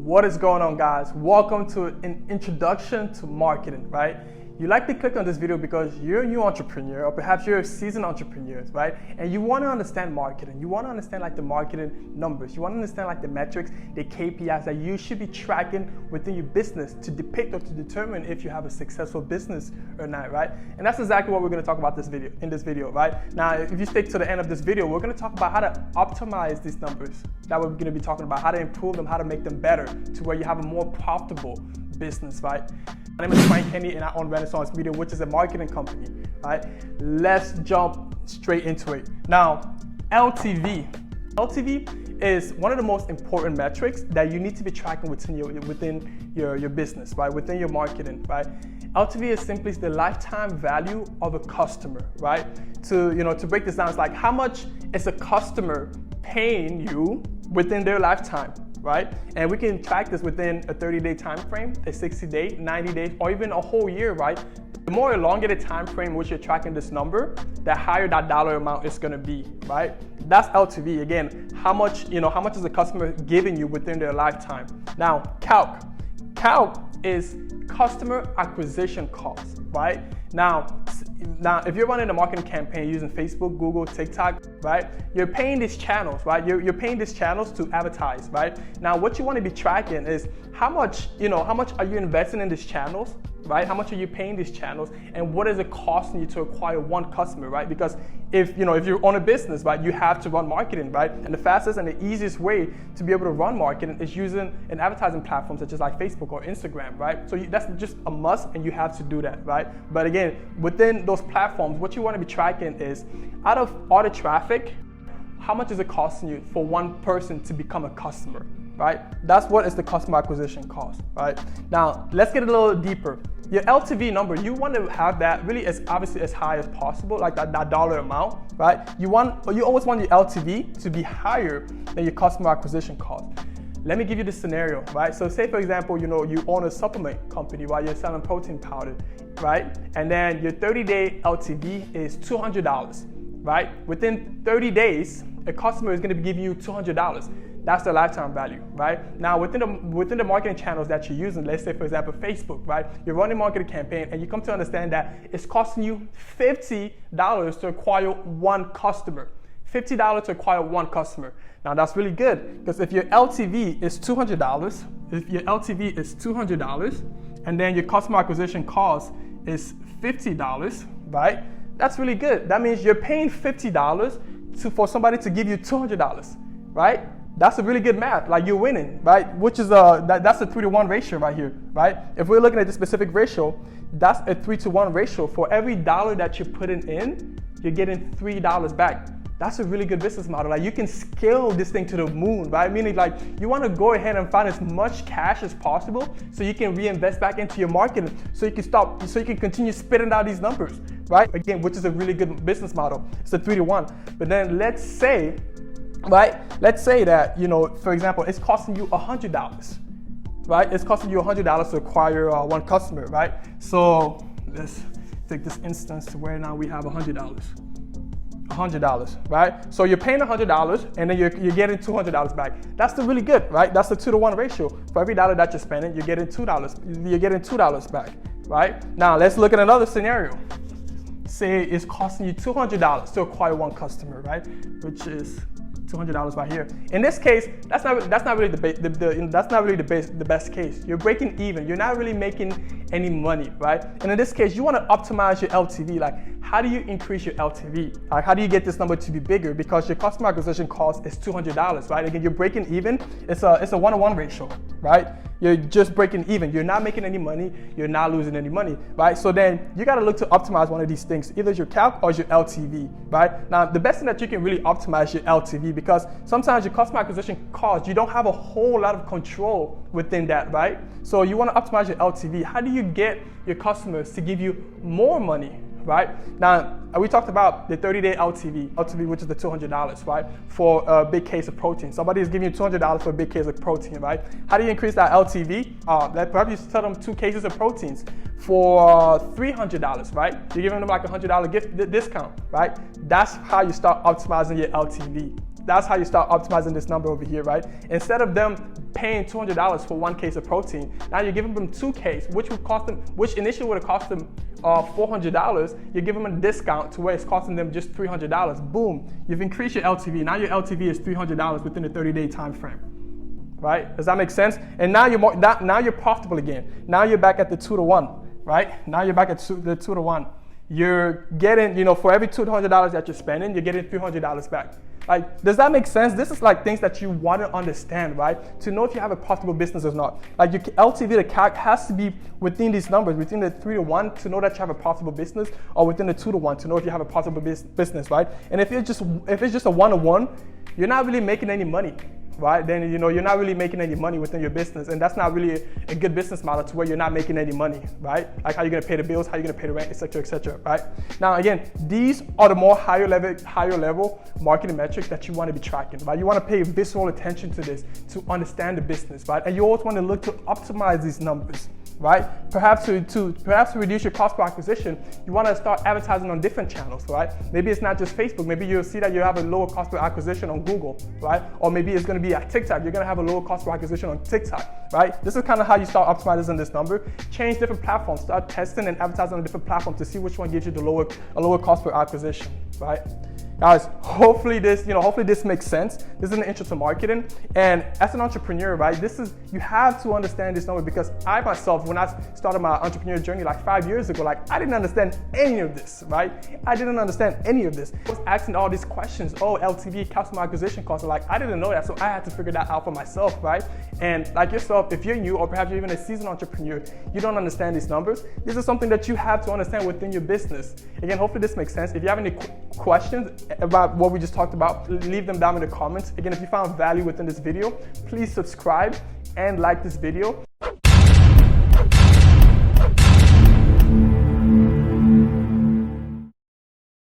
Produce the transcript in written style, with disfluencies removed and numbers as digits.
What is going on, guys? Welcome to an introduction to marketing, right? You likely clicked on this video because you're a new entrepreneur, or perhaps you're a seasoned entrepreneur, right? And you want to understand marketing. You want to understand like the marketing numbers. You want to understand like the metrics, the KPIs that you should be tracking within your business to depict or to determine if you have a successful business or not, right? And that's exactly what we're going to talk about in this video, right? Now, if you stick to the end of this video, we're going to talk about how to optimize these numbers. That we're going to be talking about how to improve them, how to make them better to where you have a more profitable business, right? My name is Frank Kenny and I own Renaissance Media, which is a marketing company, right? Let's jump straight into it. Now, LTV. LTV is one of the most important metrics that you need to be tracking within your business, right? Within your marketing, right? LTV is simply the lifetime value of a customer, right? To break this down, it's like how much is a customer paying you within their lifetime, right? And we can track this within a 30-day time frame, a 60-day, 90 days, or even a whole year, right? The more elongated time frame in which you're tracking this number, the higher that dollar amount is gonna be, right? That's LTV. Again, how much is the customer giving you within their lifetime? Now, CAC. CAC is customer acquisition cost, right? Now, if you're running a marketing campaign using Facebook, Google, TikTok, right? You're paying these channels, right? You're paying these channels to advertise, right? Now, what you want to be tracking is how much are you investing in these channels, right? How much are you paying these channels, and what is it costing you to acquire one customer, right? Because if you're on a business, right, you have to run marketing, right? And the fastest and the easiest way to be able to run marketing is using an advertising platform such as like Facebook or Instagram, right? So that's just a must, and you have to do that, right? But again, within those platforms, what you want to be tracking is out of all the traffic, how much is it costing you for one person to become a customer, right? That's what is the customer acquisition cost, right? Now, let's get a little deeper. Your LTV number, you want to have that really obviously as high as possible, like that dollar amount, right? You always want your LTV to be higher than your customer acquisition cost. Let me give you this scenario, right? So say for example, you own a supplement company while you're selling protein powder, right? And then your 30-day LTV is $200, right? Within 30 days, a customer is going to give you $200. That's the lifetime value, right? Now, within the marketing channels that you're using, let's say, for example, Facebook, right? You're running a marketing campaign and you come to understand that it's costing you $50 to acquire one customer. $50 to acquire one customer. Now, that's really good because if your LTV is $200, and then your customer acquisition cost is $50, right? That's really good. That means you're paying $50 for somebody to give you $200, right? That's a really good math. Like, you're winning, right? Which is that's a 3-to-1 ratio right here, right? If we're looking at this specific ratio, that's a 3-to-1 ratio. For every dollar that you're putting in, you're getting $3 back. That's a really good business model. Like, you can scale this thing to the moon, right? Meaning, like, you want to go ahead and find as much cash as possible so you can reinvest back into your marketing, so you can continue spitting out these numbers, right? Again, which is a really good business model. It's a 3-to-1. But then let's say that, for example, it's costing you $100, right? It's costing you $100 to acquire one customer, right? So let's take this instance to where now we have $100, right? So you're paying $100 and then you're getting $200 back. That's really good, right? That's a 2-to-1 ratio. For every dollar that you're spending, you're getting $2. You're getting $2 back, right? Now let's look at another scenario. Say it's costing you $200 to acquire one customer, right? Which is $200 right here. In this case, that's not really the best case. You're breaking even. You're not really making any money, right? And in this case, you want to optimize your LTV. Like, how do you increase your LTV? Like, how do you get this number to be bigger? Because your customer acquisition cost is $200, right? Again, you're breaking even. It's a 1-to-1 ratio, right? You're just breaking even. You're not making any money. You're not losing any money, right? So then you got to look to optimize one of these things, either your CAC or your LTV, right? Now, the best thing that you can really optimize your LTV, because sometimes your customer acquisition cost, you don't have a whole lot of control within that, right? So you want to optimize your LTV. How do you get your customers to give you more money, right? Now, we talked about the 30-day LTV, which is the $200, right? For a big case of protein. Somebody is giving you $200 for a big case of protein, right? How do you increase that LTV? Perhaps you sell them 2 cases of proteins for $300, right? You're giving them like a $100 gift discount, right? That's how you start optimizing your LTV. That's how you start optimizing this number over here, right? Instead of them paying $200 for 1 case of protein, now you're giving them 2 cases, which initially would have cost them $400. You're giving them a discount to where it's costing them just $300. Boom, you've increased your LTV. Now your LTV is $300 within a 30-day time frame, right? Does that make sense? And now you're profitable again. Now you're back at the 2-to-1, right? Now you're back at the 2-to-1. You're getting, for every $200 that you're spending, you're getting $300 back. Like, does that make sense? This is like things that you want to understand, right? To know if you have a profitable business or not. Like your LTV to CAC has to be within these numbers, within the 3-to-1 to know that you have a profitable business, or within the 2-to-1 to know if you have a profitable business, right? And if it's just a 1-to-1, you're not really making any money, right? Then you're not really making any money within your business, and that's not really a good business model to where you're not making any money, right? Like how you're gonna pay the bills, how you're gonna pay the rent, etc., right? Now again, these are the more higher level marketing metrics that you want to be tracking, right? You want to pay visceral attention to this to understand the business, right? And you always want to look to optimize these numbers, right? Perhaps to reduce your cost per acquisition, you want to start advertising on different channels, right? Maybe it's not just Facebook. Maybe you'll see that you have a lower cost per acquisition on Google, right? Or maybe it's going to be at TikTok. You're going to have a lower cost per acquisition on TikTok, right? This is kind of how you start optimizing this number. Change different platforms. Start testing and advertising on different platforms to see which one gives you a lower cost per acquisition, right? Guys, hopefully this makes sense. This is an intro to marketing. And as an entrepreneur, right, you have to understand this number, because I myself, when I started my entrepreneur journey like 5 years ago, like I didn't understand any of this, right? I didn't understand any of this. I was asking all these questions, LTV, customer acquisition costs, like I didn't know that, so I had to figure that out for myself, right? And like yourself, if you're new, or perhaps you're even a seasoned entrepreneur, you don't understand these numbers. This is something that you have to understand within your business. Again, hopefully this makes sense. If you have any questions about what we just talked about, leave them down in the comments. Again, if you found value within this video, please subscribe and like this video.